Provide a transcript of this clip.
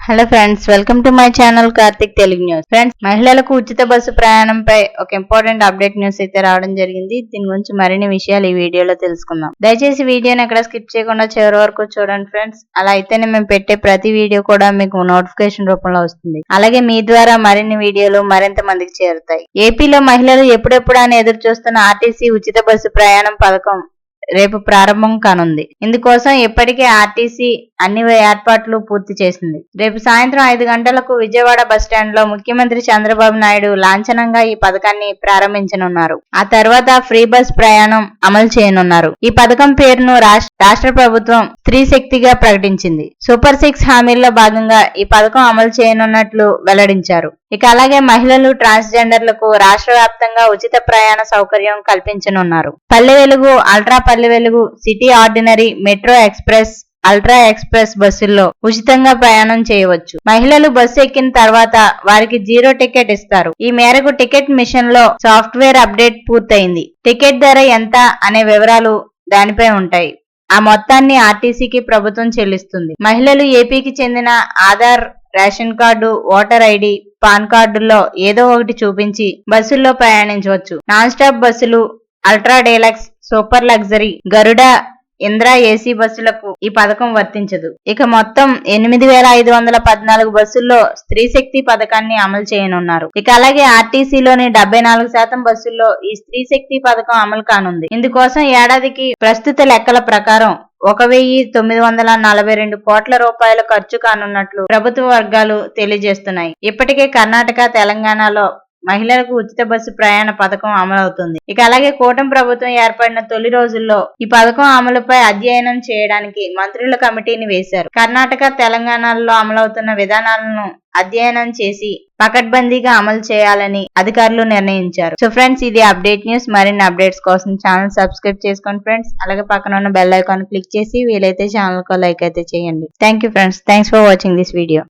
Hello friends, welcome to my channel Karthik Telugu news. Friends, మహిళలకు ఉచిత bus ప్రయాణంపై ఒక ఇంపార్టెంట్ అప్డేట్ న్యూస్ అయితే రావడం జరిగింది. దీని గురించి మరిన్ని విషయాలు ఈ వీడియోలో తెలుసుకుందాం. దయచేసి వీడియోని ఎక్కడ స్కిప్ చేయకుండా చివరి వరకు చూడండి ఫ్రెండ్స్. అలా అయితేనే మేము పెట్టే ప్రతి వీడియో కూడా మీకు నోటిఫికేషన్ రూపంలో వస్తుంది. అలాగే మీ ద్వారా మరిన్ని వీడియోలు మరింత మందికి చేరుతాయి. ఏపీలో మహిళలు ఎప్పుడెప్పుడు అని ఎదురు చూస్తున్న ఆర్టీసీ ఉచిత బస్సు ప్రయాణం పథకం రేపు ప్రారంభం కానుంది. ఇందుకోసం ఇప్పటికే ఆర్టీసీ అన్ని ఏర్పాట్లు పూర్తి చేసింది. రేపు సాయంత్రం 5 గంటలకు విజయవాడ బస్టాండ్ లో ముఖ్యమంత్రి చంద్రబాబు నాయుడు లాంఛనంగా ఈ పథకాన్ని ప్రారంభించనున్నారు. ఆ తర్వాత ఫ్రీ బస్ ప్రయాణం అమలు చేయనున్నారు. ఈ పథకం పేరును రాష్ట్ర ప్రభుత్వం స్త్రీ శక్తిగా ప్రకటించింది. సూపర్ 6 హామీల్లో భాగంగా ఈ పథకం అమలు చేయనున్నట్లు వెల్లడించారు. ఇక అలాగే మహిళలు, ట్రాన్స్జెండర్లకు రాష్ట్ర వ్యాప్తంగా ఉచిత ప్రయాణ సౌకర్యం కల్పించనున్నారు. Palle Velugu, ultra Palle Velugu, city ordinary, metro express, ultra express బస్సుల్లో ఉచితంగా ప్రయాణం చేయవచ్చు. మహిళలు బస్సు ఎక్కిన తర్వాత వారికి 0 టికెట్ ఇస్తారు. ఈ మేరకు టికెట్ మిషన్ లో సాఫ్ట్వేర్ అప్డేట్ పూర్తయింది. టికెట్ ధర ఎంత అనే వివరాలు దానిపై ఉంటాయి. ఆ మొత్తాన్ని ఆర్టీసీకి ప్రభుత్వం చెల్లిస్తుంది. మహిళలు ఏపీకి చెందిన Aadhaar, ration card, voter ID, PAN కార్డుల్లో ఏదో ఒకటి చూపించి బస్సుల్లో ప్రయాణించవచ్చు. నాన్ స్టాప్ బస్సులు, ultra deluxe, super luxury, Garuda, Indra AC బస్సులకు ఈ పథకం వర్తించదు. ఇక మొత్తం 8514 బస్సుల్లో స్త్రీ శక్తి పథకాన్ని అమలు చేయనున్నారు. ఇక అలాగే ఆర్టీసీలోని 74% బస్సుల్లో ఈ స్త్రీ శక్తి పథకం అమలు కానుంది. ఇందుకోసం ఏడాదికి ప్రస్తుత లెక్కల ప్రకారం 1942 కోట్ల రూపాయలు ఖర్చు కానున్నట్లు ప్రభుత్వ వర్గాలు తెలియజేస్తున్నాయి. ఇప్పటికే కర్ణాటక, తెలంగాణలో మహిళలకు ఉచిత బస్సు ప్రయాణ పథకం అమలవుతుంది. ఇక అలాగే కూటమి ప్రభుత్వం ఏర్పడిన తొలి రోజుల్లో ఈ పథకం అమలుపై అధ్యయనం చేయడానికి మంత్రుల కమిటీని వేశారు. కర్ణాటక, తెలంగాణలో అమలవుతున్న విధానాలను అధ్యయనం చేసి పకడ్బందీగా అమలు చేయాలని అధికారులు నిర్ణయించారు. సో ఫ్రెండ్స్, ఇది అప్డేట్ న్యూస్. మరిన్ని అప్డేట్స్ కోసం ఛానల్ సబ్స్క్రైబ్ చేసుకోండి ఫ్రెండ్స్. అలాగే పక్కన ఉన్న బెల్ ఐకాన్ క్లిక్ చేసి వీలైతే ఛానల్ కు లైక్ అయితే చేయండి. Thank you friends. Thanks for watching this video.